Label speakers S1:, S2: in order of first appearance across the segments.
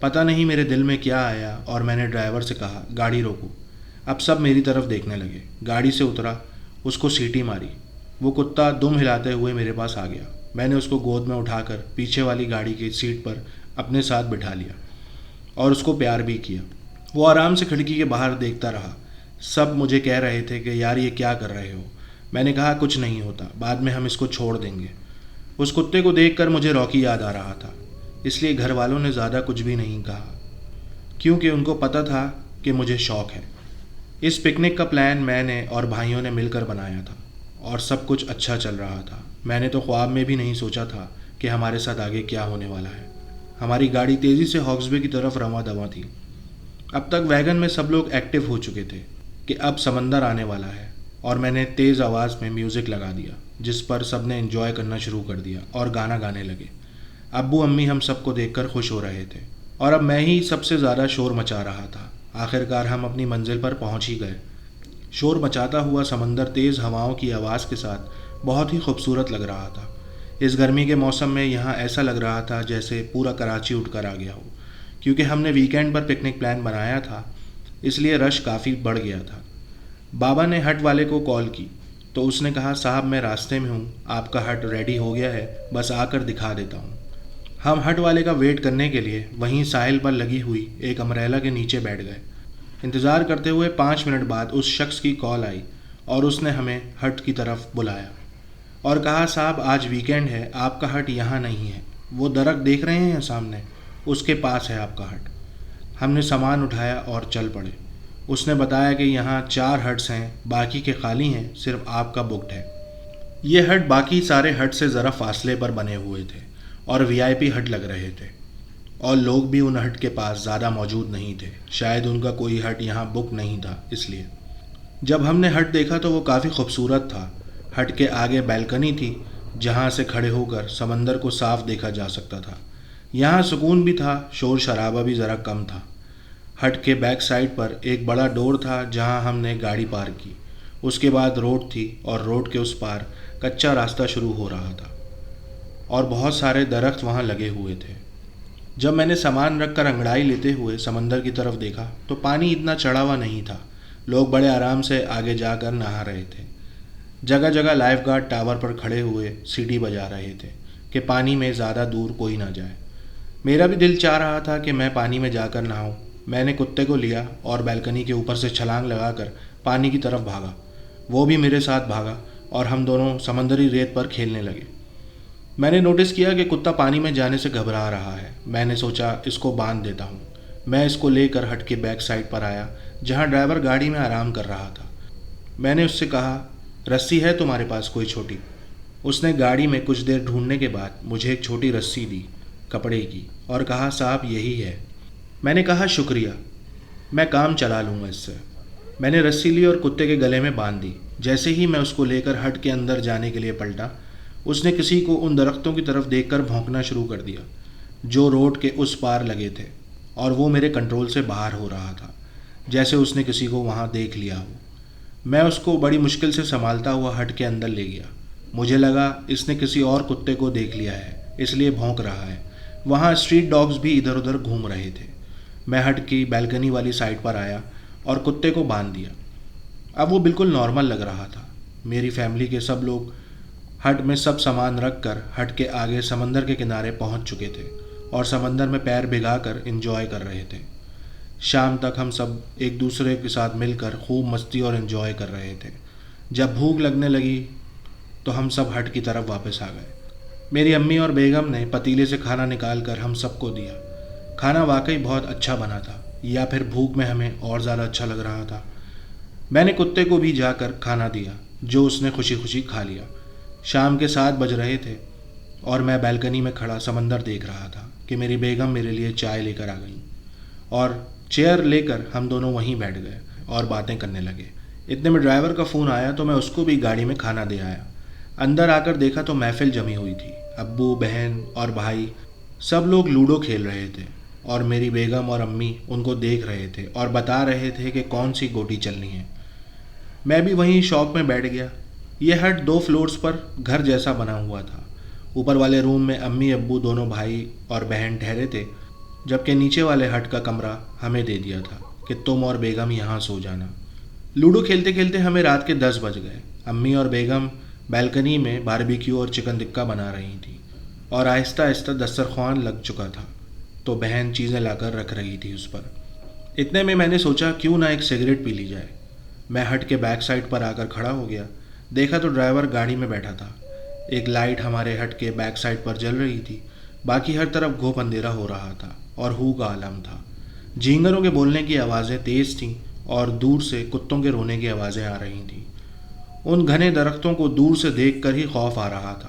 S1: پتہ نہیں میرے دل میں کیا آیا اور میں نے ڈرائیور سے کہا گاڑی روکو۔ اب سب میری طرف دیکھنے لگے۔ گاڑی سے اترا، اس کو سیٹی ماری۔ وہ کتا دم ہلاتے ہوئے میرے پاس آ گیا۔ میں نے اس کو گود میں اٹھا کر پیچھے والی گاڑی کی سیٹ پر اپنے ساتھ بٹھا لیا اور اس کو پیار بھی کیا۔ وہ آرام سے کھڑکی کے باہر دیکھتا رہا۔ سب مجھے کہہ رہے تھے کہ یار یہ کیا کر رہے ہو؟ میں نے کہا کچھ نہیں ہوتا، بعد میں ہم اس کو چھوڑ دیں گے۔ اس کتے کو دیکھ کر مجھے راکی یاد آ رہا تھا، اس لیے گھر والوں نے زیادہ کچھ بھی نہیں کہا کیونکہ ان کو پتہ تھا کہ مجھے شوق ہے۔ اس پکنک کا پلان میں نے اور بھائیوں نے مل کر بنایا تھا اور سب کچھ اچھا چل رہا تھا۔ میں نے تو خواب میں بھی نہیں سوچا تھا کہ ہمارے ساتھ آگے کیا ہونے والا ہے۔ ہماری گاڑی تیزی سے ہاکس بے کی طرف رواں دواں تھی۔ اب تک ویگن میں سب لوگ ایکٹیو ہو چکے تھے کہ اب سمندر آنے والا ہے، اور میں نے تیز آواز میں میوزک لگا دیا جس پر سب نے انجوائے کرنا شروع کر دیا اور گانا گانے لگے۔ ابو امی ہم سب کو دیکھ کر خوش ہو رہے تھے اور اب میں ہی سب سے زیادہ شور مچا رہا تھا۔ آخرکار ہم اپنی منزل پر پہنچ ہی گئے۔ شور مچاتا ہوا سمندر تیز ہواؤں کی آواز کے ساتھ بہت ہی خوبصورت لگ رہا تھا۔ اس گرمی کے موسم میں یہاں ایسا لگ رہا تھا جیسے پورا کراچی اٹھ کر آ گیا ہو۔ کیونکہ ہم نے ویکینڈ پر پکنک پلان بنایا تھا اس لیے رش کافی بڑھ گیا تھا۔ بابا نے ہٹ والے کو کال کی تو اس نے کہا صاحب میں راستے میں ہوں، آپ کا ہٹ ریڈی ہو گیا ہے، بس آ کر دکھا دیتا ہوں۔ ہم ہٹ والے کا ویٹ کرنے کے لیے وہیں ساحل پر لگی ہوئی ایک امبریلا کے نیچے بیٹھ گئے۔ انتظار کرتے ہوئے 5 منٹ بعد اس شخص کی کال آئی اور اس نے ہمیں ہٹ کی طرف بلایا اور کہا صاحب آج ویکینڈ ہے، آپ کا ہٹ یہاں نہیں ہے، وہ درخت دیکھ رہے ہیں سامنے، اس کے پاس ہے آپ کا ہٹ۔ ہم نے سامان اٹھایا اور چل پڑے۔ اس نے بتایا کہ یہاں 4 ہٹس ہیں، باقی کے خالی ہیں، صرف آپ کا بکڈ ہے۔ یہ ہٹ باقی سارے ہٹ سے ذرا فاصلے پر بنے ہوئے تھے اور VIP ہٹ لگ رہے تھے، اور لوگ بھی ان ہٹ کے پاس زیادہ موجود نہیں تھے، شاید ان کا کوئی ہٹ یہاں بک نہیں تھا اس لیے۔ جب ہم نے ہٹ دیکھا تو وہ کافی خوبصورت تھا۔ ہٹ کے آگے بیلکنی تھی جہاں سے کھڑے ہو کر سمندر کو صاف دیکھا جا سکتا تھا۔ یہاں سکون بھی تھا، شور شرابہ بھی ذرا کم تھا۔ ہٹ کے بیک سائڈ پر ایک بڑا ڈور تھا جہاں ہم نے گاڑی پارک کی۔ اس کے بعد روڈ تھی اور روڈ کے اس پار کچا راستہ شروع ہو رہا تھا اور بہت سارے درخت وہاں لگے ہوئے تھے۔ جب میں نے سامان رکھ کر انگڑائی لیتے ہوئے سمندر کی طرف دیکھا تو پانی اتنا چڑھا ہوا نہیں تھا، لوگ بڑے آرام سے آگے جا کر نہا رہے تھے۔ جگہ جگہ لائف گارڈ ٹاور پر کھڑے ہوئے سیٹی بجا رہے تھے کہ پانی میں زیادہ دور کوئی نہ جائے۔ میرا بھی دل چاہ رہا تھا کہ میں پانی میں جا کر نہاؤں۔ میں نے کتے کو لیا اور بیلکنی کے اوپر سے چھلانگ لگا کر پانی کی طرف بھاگا۔ وہ بھی میرے ساتھ بھاگا اور ہم دونوں سمندری ریت پر کھیلنے لگے۔ میں نے نوٹس کیا کہ کتا پانی میں جانے سے گھبرا رہا ہے۔ میں نے سوچا اس کو باندھ دیتا ہوں۔ میں اس کو لے کر ہٹ کے بیک سائڈ پر آیا جہاں ڈرائیور گاڑی میں آرام کر رہا تھا۔ میں نے اس سے کہا رسی ہے تمہارے پاس کوئی چھوٹی؟ اس نے گاڑی میں کچھ دیر ڈھونڈنے کے بعد مجھے ایک چھوٹی رسی دی کپڑے کی اور کہا صاحب یہی ہے۔ میں نے کہا شکریہ، میں کام چلا لوں گا اس سے۔ میں نے رسی لی اور کتے کے گلے میں باندھ دی۔ جیسے ہی میں اس کو لے کر ہٹ کے اندر جانے کے لیے پلٹا، اس نے کسی کو ان درختوں کی طرف دیکھ کر بھونکنا شروع کر دیا جو روڈ کے اس پار لگے تھے، اور وہ میرے کنٹرول سے باہر ہو رہا تھا، جیسے اس نے کسی کو وہاں دیکھ لیا ہو۔ میں اس کو بڑی مشکل سے سنبھالتا ہوا ہٹ کے اندر لے گیا۔ مجھے لگا اس نے کسی اور کتے کو دیکھ لیا ہے اس لیے بھونک رہا ہے۔ وہاں اسٹریٹ ڈاگز بھی ادھر ادھر گھوم رہے تھے۔ میں ہٹ کی بیلکنی والی سائڈ پر آیا اور کتے کو باندھ دیا۔ اب وہ بالکل نارمل لگ رہا تھا۔ میری فیملی کے سب لوگ ہٹ میں سب سامان رکھ کر ہٹ کے آگے سمندر کے کنارے پہنچ چکے تھے اور سمندر میں پیر بھگا کر انجوائے کر رہے تھے۔ شام تک ہم سب ایک دوسرے کے ساتھ مل کر خوب مستی اور انجوائے کر رہے تھے۔ جب بھوک لگنے لگی تو ہم سب ہٹ کی طرف واپس آ گئے۔ میری امی اور بیگم نے پتیلے سے کھانا نکال کر ہم سب کو دیا۔ کھانا واقعی بہت اچھا بنا تھا، یا پھر بھوک میں ہمیں اور زیادہ اچھا لگ رہا تھا۔ میں نے کتے کو بھی جا کر کھانا دیا جو اس نے خوشی خوشی کھا لیا۔ شام کے 7 بج رہے تھے اور میں بیلکنی میں کھڑا سمندر دیکھ رہا تھا کہ میری بیگم میرے لیے چائے لے کر آ گئی اور چیئر لے کر ہم دونوں وہیں بیٹھ گئے اور باتیں کرنے لگے۔ اتنے میں ڈرائیور کا فون آیا تو میں اس کو بھی گاڑی میں کھانا دے آیا۔ اندر آ کر دیکھا تو محفل جمی ہوئی تھی۔ ابو، بہن اور بھائی سب لوگ لوڈو کھیل رہے تھے اور میری بیگم اور امی ان کو دیکھ رہے تھے اور بتا رہے تھے کہ کون سی گوٹی چلنی ہے۔ میں بھی وہیں شوق میں بیٹھ گیا۔ یہ ہٹ 2 فلورز پر گھر جیسا بنا ہوا تھا۔ اوپر والے روم میں امی ابو دونوں بھائی اور بہن ٹھہرے تھے۔ جبکہ نیچے والے ہٹ کا کمرہ ہمیں دے دیا تھا کہ تم اور بیگم یہاں سو جانا۔ لوڈو کھیلتے کھیلتے ہمیں رات کے 10 بج گئے۔ امی اور بیگم بیلکنی میں باربیکیو اور چکن ٹکا بنا رہی تھیں اور آہستہ آہستہ دسترخوان لگ چکا تھا تو بہن چیزیں لا کر رکھ رہی تھی اس پر۔ اتنے میں نے سوچا کیوں نہ ایک سگریٹ پی لی جائے۔ میں ہٹ کے بیک سائڈ پر آ کر کھڑا ہو گیا۔ دیکھا تو ڈرائیور گاڑی میں بیٹھا تھا۔ ایک لائٹ ہمارے ہٹ کے بیک سائڈ پر جل رہی تھی، باقی ہر طرف گھوپ اندھیرا ہو رہا تھا اور ہو کا عالم تھا۔ جھینگروں کے بولنے کی آوازیں تیز تھیں اور دور سے کتوں کے رونے کی آوازیں آ رہی تھیں۔ ان گھنے درختوں کو دور سے دیکھ کر ہی خوف آ رہا تھا۔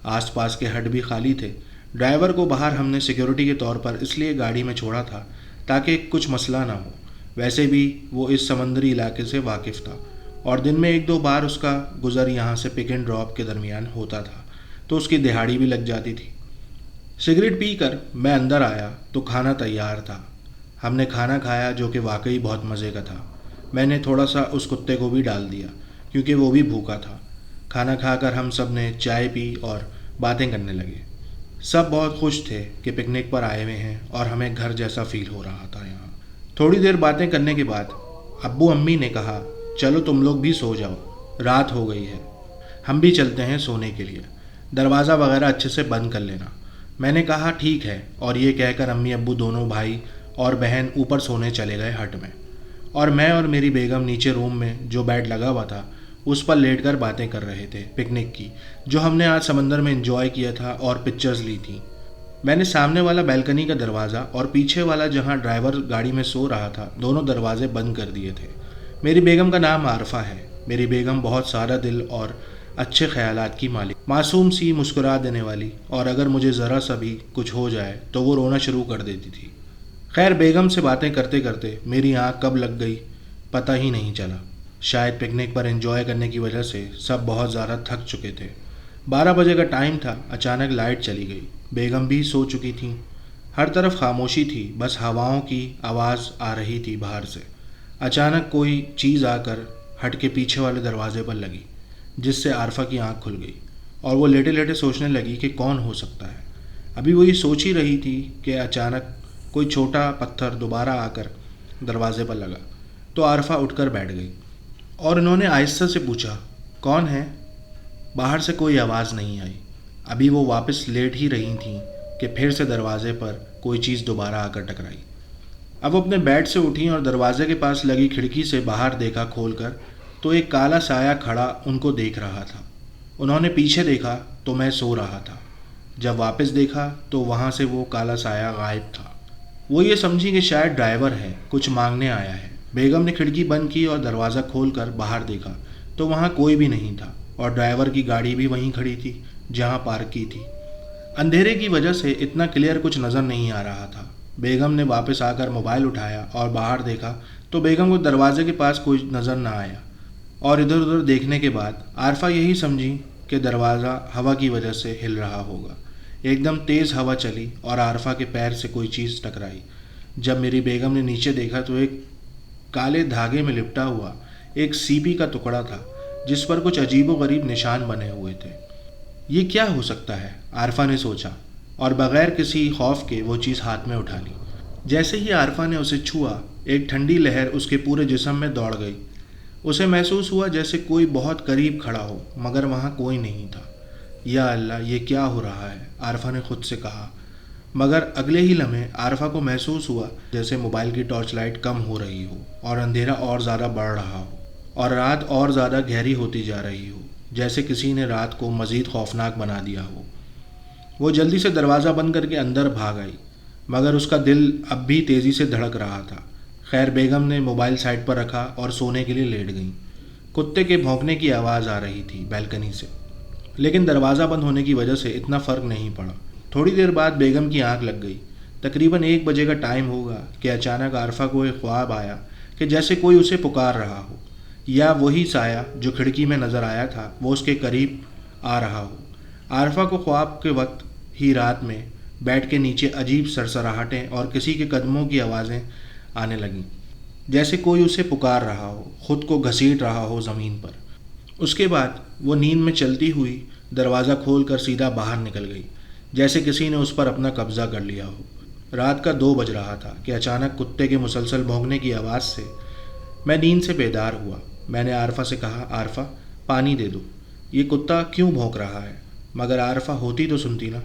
S1: آس پاس کے ہٹ بھی خالی تھے۔ ڈرائیور کو باہر ہم نے سیکیورٹی کے طور پر اس لیے گاڑی میں چھوڑا تھا تاکہ کچھ مسئلہ نہ ہو۔ ویسے بھی وہ اس سمندری علاقے سے واقف تھا اور دن میں 1-2 بار اس کا گزر یہاں سے پک اینڈ ڈراپ کے درمیان ہوتا تھا تو اس کی دہاڑی بھی لگ جاتی تھی۔ سگریٹ پی کر میں اندر آیا تو کھانا تیار تھا۔ ہم نے کھانا کھایا جو کہ واقعی بہت مزے کا تھا۔ میں نے تھوڑا سا اس کتے کو بھی ڈال دیا کیونکہ وہ بھی بھوکا تھا۔ کھانا کھا کر ہم سب نے چائے پی اور باتیں کرنے لگے۔ سب بہت خوش تھے کہ پکنک پر آئے ہوئے ہیں اور ہمیں گھر جیسا فیل ہو رہا تھا یہاں۔ تھوڑی دیر باتیں کرنے کے بعد ابو امی نے کہا چلو تم لوگ بھی سو جاؤ، رات ہو گئی ہے، ہم بھی چلتے ہیں سونے کے لیے، دروازہ وغیرہ اچھے سے بند کر لینا۔ میں نے کہا ٹھیک ہے، اور یہ کہہ کر امی ابو دونوں بھائی اور بہن اوپر سونے چلے گئے ہٹ میں، اور میں اور میری بیگم نیچے روم میں جو بیڈ لگا ہوا تھا اس پر لیٹ کر باتیں کر رہے تھے پکنک کی جو ہم نے آج سمندر میں انجوائے کیا تھا اور پکچرز لی تھیں۔ میں نے سامنے والا بیلکنی کا دروازہ اور پیچھے والا جہاں ڈرائیور گاڑی میں سو رہا تھا دونوں دروازے بند کر دیے تھے۔ میری بیگم کا نام عارفہ ہے۔ میری بیگم بہت سادہ دل اور اچھے خیالات کی مالک، معصوم سی، مسکرا دینے والی، اور اگر مجھے ذرا سا بھی کچھ ہو جائے تو وہ رونا شروع کر دیتی تھی۔ خیر بیگم سے باتیں کرتے کرتے میری آنکھ کب لگ گئی پتہ ہی نہیں چلا۔ شاید پکنک پر انجوائے کرنے کی وجہ سے سب بہت زیادہ تھک چکے تھے۔ 12 بجے کا ٹائم تھا، اچانک لائٹ چلی گئی۔ بیگم بھی سو چکی تھیں۔ ہر طرف خاموشی تھی، بس ہواؤں کی آواز آ رہی تھی باہر سے۔ اچانک کوئی چیز آ کر ہٹ کے پیچھے والے دروازے پر لگی جس سے عارفہ کی آنکھ کھل گئی اور وہ لیٹے لیٹے سوچنے لگی کہ کون ہو سکتا ہے۔ ابھی وہ یہ سوچ ہی رہی تھی کہ اچانک کوئی چھوٹا پتھر دوبارہ آ کر دروازے پر لگا تو عارفہ اٹھ کر بیٹھ گئی اور انہوں نے آہستہ سے پوچھا کون ہے؟ باہر سے کوئی آواز نہیں آئی۔ ابھی وہ واپس لیٹ ہی رہی تھیں کہ پھر سے دروازے پر کوئی چیز دوبارہ آ کر ٹکرائی۔ اب وہ اپنے بیڈ سے اٹھیں اور دروازے کے پاس لگی کھڑکی سے باہر دیکھا کھول کر تو ایک کالا سایہ کھڑا ان کو دیکھ رہا تھا۔ انہوں نے پیچھے دیکھا تو میں سو رہا تھا۔ جب واپس دیکھا تو وہاں سے وہ کالا سایہ غائب تھا۔ وہ یہ سمجھی کہ شاید ڈرائیور ہے، کچھ مانگنے آیا ہے۔ بیگم نے کھڑکی بند کی اور دروازہ کھول کر باہر دیکھا تو وہاں کوئی بھی نہیں تھا اور ڈرائیور کی گاڑی بھی وہیں کھڑی تھی جہاں پارک کی تھی۔ اندھیرے کی وجہ سے اتنا کلیئر کچھ نظر نہیں آ رہا تھا۔ بیگم نے واپس آ کر موبائل اٹھایا اور باہر دیکھا تو بیگم کو دروازے کے پاس کوئی نظر نہ آیا، اور ادھر ادھر دیکھنے کے بعد عارفہ یہی سمجھی کہ دروازہ ہوا کی وجہ سے ہل رہا ہوگا۔ ایک دم تیز ہوا چلی اور عارفہ کے پیر سے کوئی چیز ٹکرائی۔ جب میری بیگم نے نیچے دیکھا تو ایک کالے دھاگے میں لپٹا ہوا ایک سیپی کا ٹکڑا تھا جس پر کچھ عجیب و غریب نشان بنے ہوئے تھے۔ یہ کیا ہو سکتا ہے؟ عارفہ نے سوچا اور بغیر کسی خوف کے وہ چیز ہاتھ میں اٹھا لی۔ جیسے ہی عارفہ نے اسے چھوا ایک ٹھنڈی لہر اس کے پورے جسم میں دوڑ گئی۔ اسے محسوس ہوا جیسے کوئی بہت قریب کھڑا ہو مگر وہاں کوئی نہیں تھا۔ یا اللہ، یہ کیا ہو رہا ہے؟ عارفہ نے خود سے کہا، مگر اگلے ہی لمحے عارفہ کو محسوس ہوا جیسے موبائل کی ٹارچ لائٹ کم ہو رہی ہو اور اندھیرا اور زیادہ بڑھ رہا ہو اور رات اور زیادہ گہری ہوتی جا رہی ہو، جیسے کسی نے رات کو مزید خوفناک بنا دیا ہو۔ وہ جلدی سے دروازہ بند کر کے اندر بھاگ آئی مگر اس کا دل اب بھی تیزی سے دھڑک رہا تھا۔ خیر بیگم نے موبائل سائڈ پر رکھا اور سونے کے لیے لیٹ گئیں۔ کتے کے بھونکنے کی آواز آ رہی تھی بیلکنی سے، لیکن دروازہ بند ہونے کی وجہ سے اتنا فرق نہیں پڑا۔ تھوڑی دیر بعد بیگم کی آنکھ لگ گئی۔ تقریباً 1 بجے کا ٹائم ہوگا کہ اچانک عارفہ کو ایک خواب آیا کہ جیسے کوئی اسے پکار رہا ہو، یا وہی سایہ جو کھڑکی میں نظر آیا تھا وہ اس کے قریب آ رہا ہو۔ عارفہ کو خواب کے وقت ہی رات میں بیڈ کے نیچے عجیب سرسراہٹیں اور کسی کے قدموں کی آوازیں آنے لگیں، جیسے کوئی اسے پکار رہا ہو، خود کو گھسیٹ رہا ہو زمین پر۔ اس کے بعد وہ نیند میں چلتی ہوئی دروازہ کھول کر سیدھا باہر نکل گئی، جیسے کسی نے اس پر اپنا قبضہ کر لیا ہو۔ رات کا 2 بج رہا تھا کہ اچانک کتے کے مسلسل بھونکنے کی آواز سے میں نیند سے بیدار ہوا۔ میں نے عارفہ سے کہا، عارفہ پانی دے دو، یہ کتا کیوں بھونک رہا ہے؟ مگر عارفہ ہوتی تو سنتی نا۔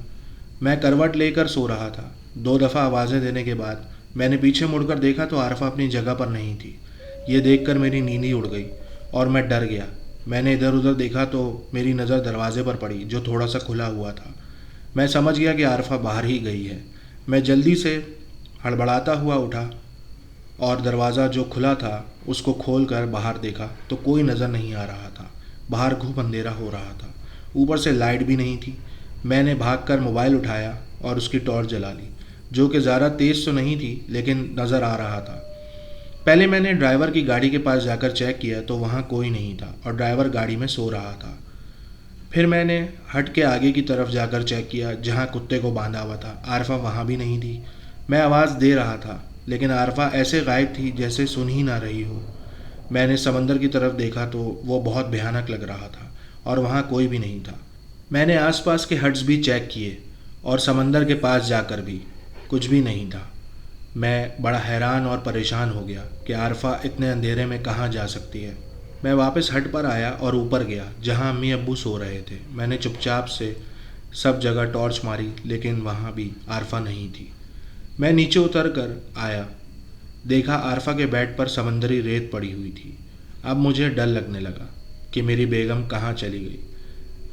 S1: میں کروٹ لے کر سو رہا تھا۔ 2 دفعہ آوازیں دینے کے بعد میں نے پیچھے مڑ کر دیکھا تو عارفہ اپنی جگہ پر نہیں تھی۔ یہ دیکھ کر میری نیند ہی اڑ گئی اور میں ڈر گیا۔ میں نے ادھر ادھر دیکھا تو میری نظر دروازے پر پڑی جو تھوڑا سا کھلا ہوا تھا۔ میں سمجھ گیا کہ عارفہ باہر ہی گئی ہے۔ میں جلدی سے ہڑبڑاتا ہوا اٹھا اور دروازہ جو کھلا تھا اس کو کھول کر باہر دیکھا تو کوئی نظر نہیں آ رہا تھا۔ باہر گھوپ اندھیرا ہو رہا تھا، اوپر سے لائٹ بھی نہیں تھی۔ میں نے بھاگ کر موبائل اٹھایا اور اس کی ٹارچ جلا لی، جو کہ زیادہ تیز تو نہیں تھی لیکن نظر آ رہا تھا۔ پہلے میں نے ڈرائیور کی گاڑی کے پاس جا کر چیک کیا تو وہاں کوئی نہیں تھا اور ڈرائیور گاڑی میں سو رہا تھا۔ پھر میں نے ہٹ کے آگے کی طرف جا کر چیک کیا جہاں کتے کو باندھا ہوا تھا، عارفہ وہاں بھی نہیں تھی۔ میں آواز دے رہا تھا لیکن عارفہ ایسے غائب تھی جیسے سن ہی نہ رہی ہو۔ میں نے سمندر کی طرف دیکھا تو وہ بہت بھیانک لگ رہا تھا اور وہاں کوئی بھی نہیں تھا۔ میں نے آس پاس کے ہٹس بھی چیک کیے اور سمندر کے پاس جا کر بھی کچھ بھی نہیں تھا۔ میں بڑا حیران اور پریشان ہو گیا کہ عارفہ اتنے اندھیرے میں کہاں جا سکتی ہے۔ میں واپس ہٹ پر آیا اور اوپر گیا جہاں امی ابو سو رہے تھے۔ میں نے چپ چاپ سے سب جگہ ٹارچ ماری لیکن وہاں بھی عارفہ نہیں تھی۔ میں نیچے اتر کر آیا، دیکھا عارفہ کے بیڈ پر سمندری ریت پڑی ہوئی تھی۔ اب مجھے ڈر لگنے لگا کہ میری بیگم کہاں چلی گئی۔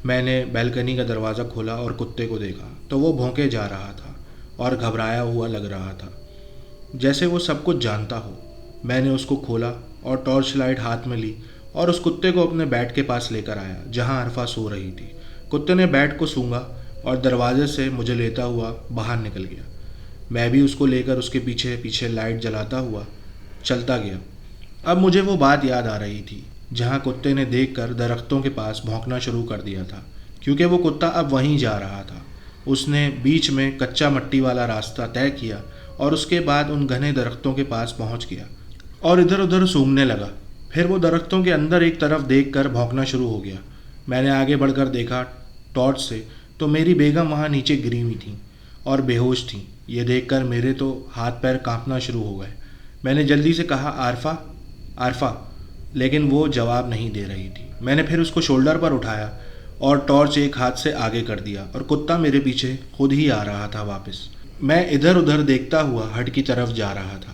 S1: میں نے بیلکنی کا دروازہ کھولا اور کتے کو دیکھا تو وہ بھونکے جا رہا تھا اور گھبرایا ہوا لگ رہا تھا، جیسے وہ سب کچھ جانتا ہو۔ میں نے اس کو کھولا اور ٹارچ لائٹ ہاتھ میں لی اور اس کتے کو اپنے بیڈ کے پاس لے کر آیا جہاں عارفہ سو رہی تھی۔ کتے نے بیڈ کو سونگھا اور دروازے سے مجھے لیتا ہوا باہر نکل گیا۔ میں بھی اس کو لے کر اس کے پیچھے پیچھے لائٹ جلاتا ہوا چلتا گیا۔ اب مجھے وہ بات یاد آ رہی تھی جہاں کتے نے دیکھ کر درختوں کے پاس بھونکنا شروع کر دیا تھا، کیونکہ وہ کتا اب وہیں جا رہا تھا۔ اس نے بیچ میں کچا مٹی والا راستہ طے کیا اور اس کے بعد ان گھنے درختوں کے پاس پہنچ گیا اور ادھر ادھر سونگھنے لگا۔ پھر وہ درختوں کے اندر ایک طرف دیکھ کر بھونکنا شروع ہو گیا۔ میں نے آگے بڑھ کر دیکھا ٹارچ سے تو میری بیگم وہاں نیچے گری ہوئی تھیں اور بے ہوش تھیں۔ یہ دیکھ کر میرے تو ہاتھ پیر کانپنا شروع ہو گئے۔ میں نے جلدی سے کہا، عارفہ عارفہ، لیکن وہ جواب نہیں دے رہی تھی۔ میں نے پھر اس کو شولڈر پر اٹھایا اور ٹارچ ایک ہاتھ سے آگے کر دیا اور کتا میرے پیچھے خود ہی آ رہا تھا واپس۔ میں ادھر ادھر دیکھتا ہوا ہٹ کی طرف جا رہا تھا۔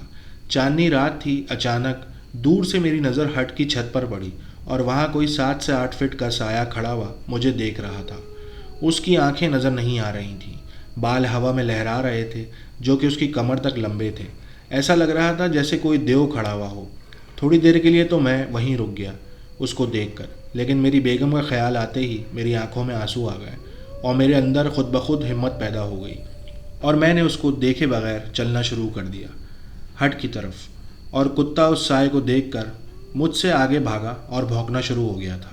S1: چاندنی رات تھی۔ اچانک دور سے میری نظر ہٹ کی چھت پر پڑی اور وہاں کوئی 7 سے 8 فٹ کا سایہ کھڑا ہوا مجھے دیکھ رہا تھا۔ اس کی آنکھیں نظر نہیں آ رہی تھیں، بال ہوا میں لہرا رہے تھے جو کہ اس کی کمر تک لمبے تھے۔ ایسا لگ رہا تھا جیسے کوئی دیو کھڑا ہوا ہو۔ تھوڑی دیر کے لیے تو میں وہیں رک گیا اس کو دیکھ کر، لیکن میری بیگم کا خیال آتے ہی میری آنکھوں میں آنسو آ گئے اور میرے اندر خود بخود ہمت پیدا ہو گئی اور میں نے اس کو دیکھے بغیر چلنا شروع کر دیا ہٹ کی طرف، اور کتا اس سائے کو دیکھ کر مجھ سے آگے بھاگا اور بھونکنا شروع ہو گیا تھا۔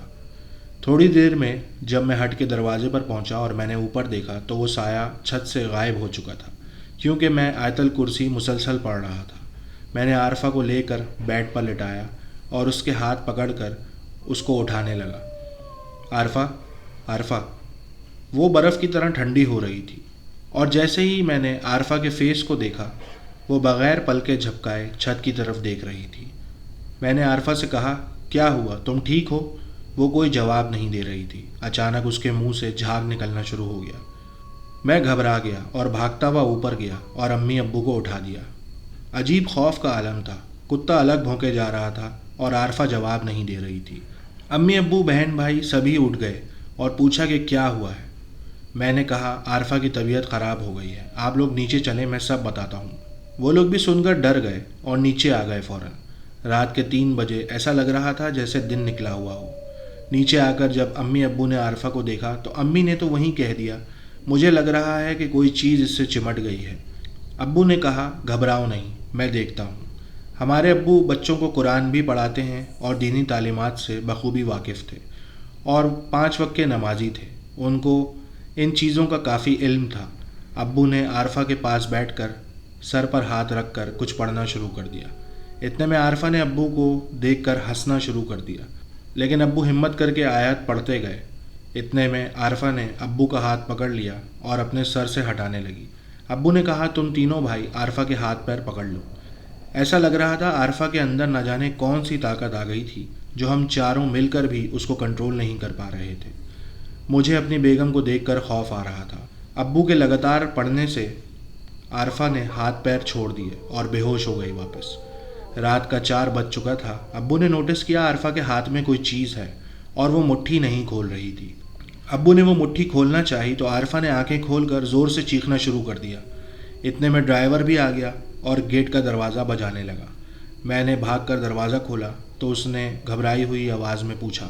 S1: تھوڑی دیر میں جب میں ہٹ کے دروازے پر پہنچا اور میں نے اوپر دیکھا تو وہ سایہ چھت سے غائب ہو چکا تھا، کیونکہ میں آیت الکرسی مسلسل پڑھ رہا تھا۔ میں نے عارفہ کو لے کر بیڈ پر لٹایا اور اس کے ہاتھ پکڑ کر اس کو اٹھانے لگا۔ عارفہ عارفہ، وہ برف کی طرح ٹھنڈی ہو رہی تھی، اور جیسے ہی میں نے عارفہ کے فیس کو دیکھا وہ بغیر پلکے جھپکائے چھت کی طرف دیکھ رہی تھی۔ میں نے عارفہ سے کہا، کیا ہوا، تم ٹھیک ہو؟ وہ کوئی جواب نہیں دے رہی تھی۔ اچانک اس کے منہ سے جھاگ نکلنا شروع ہو گیا۔ میں گھبرا گیا اور بھاگتا ہوا اوپر گیا اور امی ابو کو اٹھا دیا۔ عجیب خوف کا عالم تھا۔ کتا الگ بھونکے جا رہا تھا اور عارفہ جواب نہیں دے رہی تھی۔ امی ابو بہن بھائی سبھی اٹھ گئے اور پوچھا کہ کیا ہوا ہے۔ میں نے کہا، عارفہ کی طبیعت خراب ہو گئی ہے، آپ لوگ نیچے چلیں، میں سب بتاتا ہوں۔ وہ لوگ بھی سن کر ڈر گئے اور نیچے آ گئے فوراً۔ رات کے 3 بجے ایسا لگ رہا تھا جیسے دن نکلا ہوا ہو۔ نیچے آ کر جب امی ابو نے عارفہ کو دیکھا تو امی نے تو وہیں کہہ دیا، مجھے لگ رہا ہے کہ کوئی چیز اس سے چمٹ گئی ہے۔ ابو نے کہا، گھبراؤ نہیں، میں دیکھتا ہوں۔ ہمارے ابو بچوں کو قرآن بھی پڑھاتے ہیں اور دینی تعلیمات سے بخوبی واقف تھے اور 5 وقت کے نمازی تھے، ان کو ان چیزوں کا کافی علم تھا۔ ابو نے عارفہ کے پاس بیٹھ کر سر پر ہاتھ رکھ کر کچھ پڑھنا شروع کر دیا۔ اتنے میں عارفہ نے ابو کو دیکھ کر ہنسنا شروع کر دیا، لیکن ابو ہمت کر کے آیات پڑھتے گئے۔ اتنے میں عارفہ نے ابو کا ہاتھ پکڑ لیا اور اپنے سر سے ہٹانے لگی۔ ابو نے کہا تم تینوں بھائی عارفہ کے ہاتھ پیر پکڑ لو۔ ایسا لگ رہا تھا عارفہ کے اندر نہ جانے کون سی طاقت آ گئی تھی جو ہم چاروں مل کر بھی اس کو کنٹرول نہیں کر پا رہے تھے۔ مجھے اپنی بیگم کو دیکھ کر خوف آ رہا تھا۔ ابو کے لگاتار پڑھنے سے عارفہ نے ہاتھ پیر چھوڑ دیے اور بے ہوش ہو گئی واپس۔ رات کا 4 بج چکا تھا۔ ابو نے نوٹس کیا عارفہ کے ہاتھ میں کوئی چیز ہے اور وہ مٹھی نہیں کھول رہی تھی۔ ابو نے وہ مٹھی کھولنا چاہی تو عارفہ نے آنکھیں کھول کر زور سے چیخنا شروع کر دیا۔ اتنے میں ڈرائیور بھی آ گیا اور گیٹ کا دروازہ بجانے لگا۔ میں نے بھاگ کر دروازہ کھولا تو اس نے گھبرائی ہوئی آواز میں پوچھا،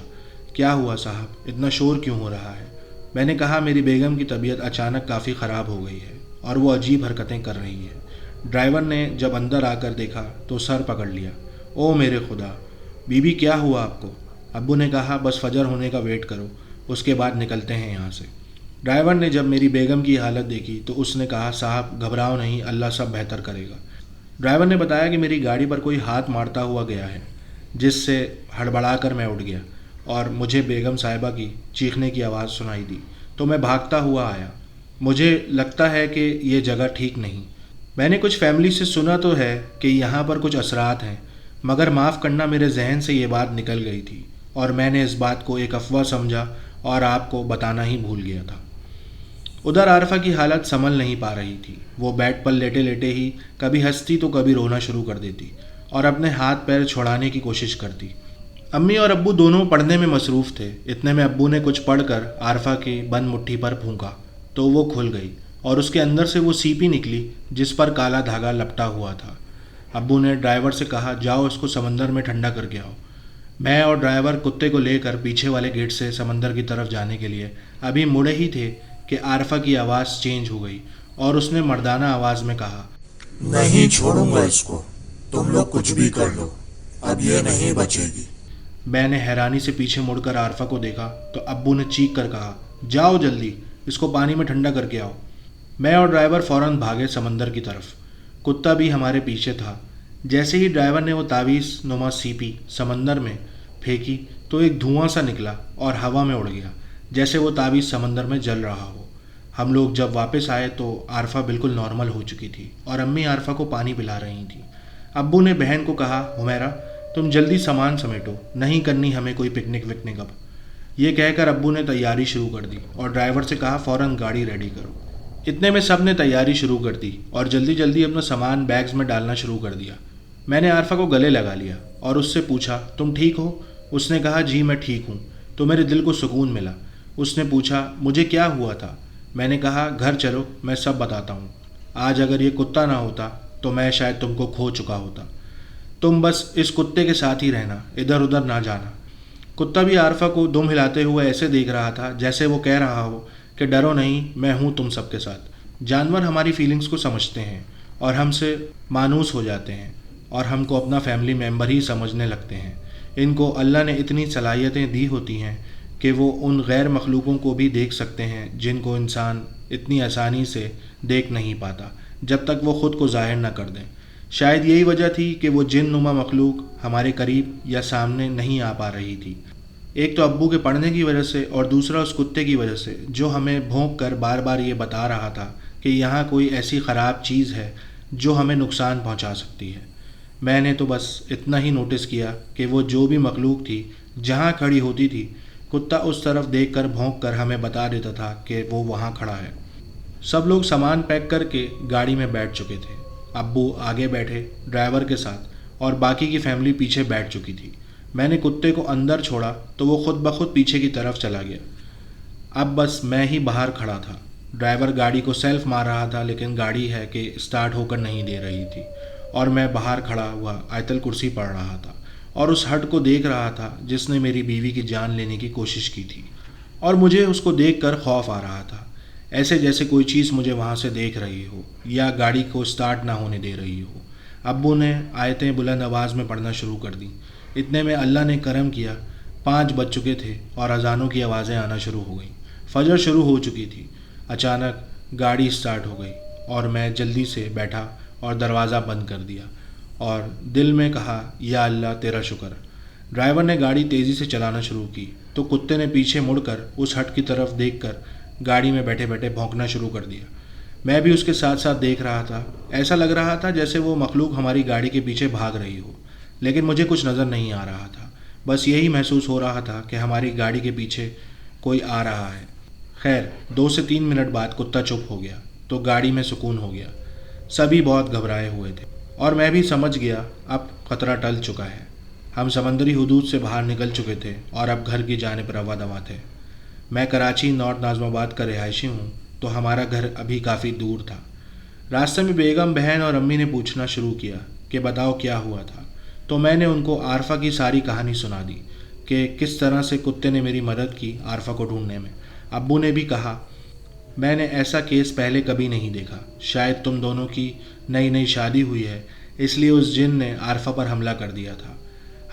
S1: کیا ہوا صاحب، اتنا شور کیوں ہو رہا ہے؟ میں نے کہا میری بیگم کی طبیعت اچانک کافی خراب ہو گئی ہے اور وہ عجیب حرکتیں کر رہی ہے۔ ڈرائیور نے جب اندر آ کر دیکھا تو سر پکڑ لیا۔ او میرے خدا، بی بی کیا ہوا آپ کو؟ ابو نے کہا بس فجر ہونے کا ویٹ کرو، اس کے بعد نکلتے ہیں یہاں سے۔ ڈرائیور نے جب میری بیگم کی حالت دیکھی تو اس نے کہا صاحب گھبراؤ نہیں، اللہ سب بہتر کرے گا۔ ڈرائیور نے بتایا کہ میری گاڑی پر کوئی ہاتھ مارتا ہوا گیا ہے، جس سے ہڑبڑا کر میں اٹھ گیا اور مجھے بیگم صاحبہ کی چیخنے کی آواز سنائی دی تو میں بھاگتا ہوا آیا۔ مجھے لگتا ہے کہ یہ جگہ ٹھیک نہیں۔ میں نے کچھ فیملی سے سنا تو ہے کہ یہاں پر کچھ اثرات ہیں، مگر معاف کرنا میرے ذہن سے یہ بات نکل گئی تھی اور میں نے اس بات کو ایک افواہ سمجھا اور آپ کو بتانا ہی بھول گیا تھا۔ ادھر عارفہ کی حالت سنبھل نہیں پا رہی تھی۔ وہ بیڈ پر لیٹے لیٹے ہی کبھی ہنستی تو کبھی رونا شروع کر دیتی اور اپنے ہاتھ پیر چھڑانے کی کوشش کرتی۔ امی اور ابو دونوں پڑھنے میں مصروف تھے۔ اتنے میں ابو نے کچھ پڑھ کر عارفہ کی بند مٹھی پر پھونکا تو وہ کھل گئی اور اس کے اندر سے وہ سیپی نکلی جس پر کالا دھاگا لپٹا ہوا تھا۔ ابو نے ڈرائیور سے کہا جاؤ اس کو سمندر میں ٹھنڈا کر کے آؤ۔ میں اور ڈرائیور کتے کو لے کر پیچھے والے گیٹ سے سمندر کی طرف جانے کے لیے ابھی مڑے ہی تھے کہ عارفہ کی آواز چینج ہو گئی اور اس نے مردانہ آواز میں کہا،
S2: نہیں چھوڑوں گا اس کو، تم لوگ کچھ بھی کر لو، اب یہ نہیں بچے گی۔
S1: میں نے حیرانی سے پیچھے مڑ کر عارفہ کو دیکھا تو ابو نے چیخ کر کہا جاؤ جلدی اس کو پانی میں ٹھنڈا کر کے آؤ۔ میں اور ڈرائیور فوراً بھاگے سمندر کی طرف۔ کتا بھی ہمارے پیچھے تھا۔ جیسے ہی ڈرائیور نے وہ تعویذ نما سیپی سمندر میں پھینکی تو ایک دھواں سا نکلا اور ہوا میں اڑ گیا، جیسے وہ تعویذ سمندر میں جل رہا ہو۔ ہم لوگ جب واپس آئے تو عارفہ بالکل نارمل ہو چکی تھی اور امی عارفہ کو پانی پلا رہی تھیں۔ ابو نے بہن کو کہا حمیرہ تم جلدی سامان سمیٹو، نہیں کرنی ہمیں کوئی پکنک وکنک اب۔ یہ کہہ کر ابو نے تیاری شروع کر دی اور ڈرائیور سے کہا فوراً گاڑی ریڈی کرو۔ اتنے میں سب نے تیاری شروع کر دی اور جلدی جلدی اپنا سامان بیگز میں ڈالنا شروع کر دیا۔ میں نے عارفہ کو گلے لگا لیا اور اس سے پوچھا تم ٹھیک ہو؟ اس نے کہا جی میں ٹھیک ہوں۔ تو میرے دل کو سکون ملا۔ اس نے پوچھا مجھے کیا ہوا تھا؟ میں نے کہا گھر چلو میں سب بتاتا ہوں۔ آج اگر یہ کتا نہ ہوتا تو میں شاید تم کو کھو چکا ہوتا۔ تم بس اس کتے کے ساتھ ہی رہنا، ادھر ادھر نہ جانا۔ کتا بھی عارفہ کو دم ہلاتے ہوئے ایسے دیکھ رہا تھا جیسے وہ کہہ رہا ہو کہ ڈرو نہیں، میں ہوں تم سب کے ساتھ۔ جانور ہماری فیلنگز کو سمجھتے ہیں اور ہم سے مانوس ہو جاتے ہیں اور ہم کو اپنا فیملی ممبر ہی سمجھنے لگتے ہیں۔ ان کو اللہ نے اتنی صلاحیتیں دی ہوتی ہیں کہ وہ ان غیر مخلوقوں کو بھی دیکھ سکتے ہیں جن کو انسان اتنی آسانی سے دیکھ نہیں پاتا جب تک وہ خود کو ظاہر نہ کر دیں۔ شاید یہی وجہ تھی کہ وہ جن نما مخلوق ہمارے قریب یا سامنے نہیں آ پا رہی تھی۔ ایک تو ابو کے پڑھنے کی وجہ سے اور دوسرا اس کتے کی وجہ سے جو ہمیں بھونک کر بار بار یہ بتا رہا تھا کہ یہاں کوئی ایسی خراب چیز ہے جو ہمیں نقصان پہنچا سکتی ہے۔ میں نے تو بس اتنا ہی نوٹس کیا کہ وہ جو بھی مخلوق تھی جہاں کھڑی ہوتی تھی کتا اس طرف دیکھ کر بھونک کر ہمیں بتا دیتا تھا کہ وہ وہاں کھڑا ہے۔ سب لوگ سامان پیک کر کے گاڑی میں بیٹھ چکے تھے۔ ابو آگے بیٹھے ڈرائیور کے ساتھ اور باقی کی فیملی پیچھے بیٹھ چکی تھی۔ میں نے کتے کو اندر چھوڑا تو وہ خود بخود پیچھے کی طرف چلا گیا۔ اب بس میں ہی باہر کھڑا تھا۔ ڈرائیور گاڑی کو سیلف مار رہا تھا لیکن گاڑی ہے کہ اسٹارٹ ہو کر نہیں دے رہی تھی اور میں باہر کھڑا ہوا آیت الکرسی پڑھ رہا تھا اور اس ہٹ کو دیکھ رہا تھا جس نے میری بیوی کی جان لینے کی کوشش کی تھی، اور مجھے اس کو دیکھ کر خوف آ رہا تھا، ایسے جیسے کوئی چیز مجھے وہاں سے دیکھ رہی ہو یا گاڑی کو اسٹارٹ نہ ہونے دے رہی ہو۔ ابو نے آیتیں بلند آواز میں پڑھنا شروع کر دیں۔ اتنے میں اللہ نے کرم کیا 5 بج چکے تھے اور اذانوں کی آوازیں آنا شروع ہو گئیں۔ فجر شروع ہو چکی تھی۔ اچانک گاڑی اسٹارٹ ہو گئی اور میں جلدی سے بیٹھا اور دروازہ بند کر دیا اور دل میں کہا یا اللہ تیرا شکر۔ ڈرائیور نے گاڑی تیزی سے چلانا شروع کی تو کتے نے پیچھے مڑ کر اس ہٹ کی طرف دیکھ کر گاڑی میں بیٹھے بیٹھے بھونکنا شروع کر دیا۔ میں بھی اس کے ساتھ ساتھ دیکھ رہا تھا۔ ایسا لگ رہا تھا جیسے وہ مخلوق ہماری گاڑی کے پیچھے بھاگ رہی ہو، لیکن مجھے کچھ نظر نہیں آ رہا تھا۔ بس یہی محسوس ہو رہا تھا کہ ہماری گاڑی کے پیچھے کوئی آ رہا ہے۔ خیر 2 سے 3 منٹ بعد کتا چپ ہو گیا تو گاڑی میں سکون ہو گیا۔ سبھی بہت گھبرائے ہوئے تھے اور میں بھی سمجھ گیا اب خطرہ ٹل چکا ہے۔ ہم سمندری حدود سے باہر نکل چکے تھے اور اب گھر کی جانب رواں دواں تھے۔ میں کراچی نارتھ ناظم آباد کا رہائشی ہوں تو ہمارا گھر ابھی کافی دور تھا۔ راستے میں بیگم، بہن اور امی نے پوچھنا شروع کیا کہ بتاؤ کیا ہوا تھا، تو میں نے ان کو عارفہ کی ساری کہانی سنا دی کہ کس طرح سے کتے نے میری مدد کی عارفہ کو ڈھونڈنے میں۔ ابو نے بھی کہا میں نے ایسا کیس پہلے کبھی نہیں دیکھا، شاید تم دونوں کی نئی نئی شادی ہوئی ہے اس لیے اس جن نے عارفہ پر حملہ کر دیا تھا۔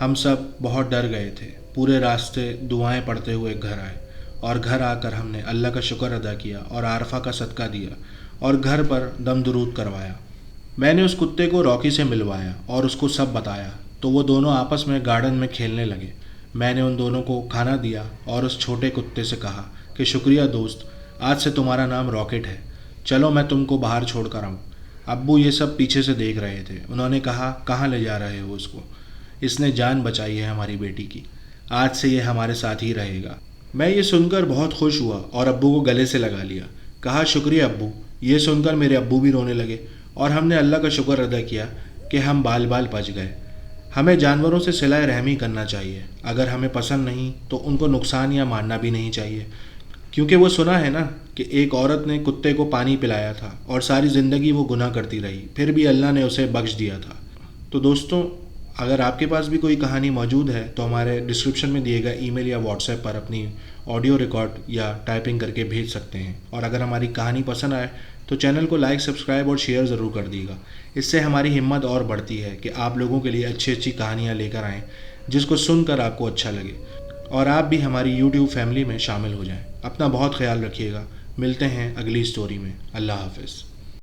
S1: ہم سب بہت ڈر گئے تھے۔ پورے راستے دعائیں پڑھتے ہوئے گھر آئے اور گھر آ کر ہم نے اللہ کا شکر ادا کیا اور عارفہ کا صدقہ دیا اور گھر پر دم درود کروایا۔ میں نے اس کتے کو راکی سے ملوایا اور اس کو سب بتایا تو وہ دونوں آپس میں گارڈن میں کھیلنے لگے۔ میں نے ان دونوں کو کھانا دیا اور اس چھوٹے کتے سے کہا کہ شکریہ دوست، آج سے تمہارا نام راکٹ ہے، چلو میں تم کو باہر چھوڑ کر آؤں۔ ابو یہ سب پیچھے سے دیکھ رہے تھے۔ انہوں نے کہا کہاں لے جا رہے ہو اس کو؟ اس نے جان بچائی ہے ہماری بیٹی کی، آج سے یہ ہمارے ساتھ ہی رہے گا۔ میں یہ سن کر بہت خوش ہوا اور ابو کو گلے سے لگا لیا، کہا شکریہ ابو۔ یہ سن کر میرے ابو بھی رونے لگے اور ہم نے اللہ کا شکر ادا کیا کہ ہم بال بال بچ گئے۔ ہمیں جانوروں سے صلہ رحمی کرنا چاہیے، اگر ہمیں پسند نہیں تو ان کو نقصان یا مارنا بھی نہیں چاہیے، کیونکہ وہ سنا ہے نا کہ ایک عورت نے کتے کو پانی پلایا تھا اور ساری زندگی وہ گناہ کرتی رہی، پھر بھی اللہ نے اسے بخش دیا تھا۔ تو دوستوں، اگر آپ کے پاس بھی کوئی کہانی موجود ہے تو ہمارے ڈسکرپشن میں دیے گئے ای میل یا واٹس ایپ پر اپنی آڈیو ریکارڈ یا ٹائپنگ کر کے بھیج سکتے ہیں۔ اور اگر ہماری کہانی پسند آئے تو چینل کو لائک، سبسکرائب اور شیئر ضرور کر دیے گا۔ اس سے ہماری ہمت اور بڑھتی ہے کہ آپ لوگوں کے لیے اچھی اچھی کہانیاں لے کر آئیں جس کو سن کر آپ کو اچھا لگے، اور آپ بھی ہماری یوٹیوب فیملی میں شامل ہو جائیں۔ اپنا بہت خیال رکھیے گا۔ ملتے ہیں اگلی سٹوری میں۔ اللہ حافظ۔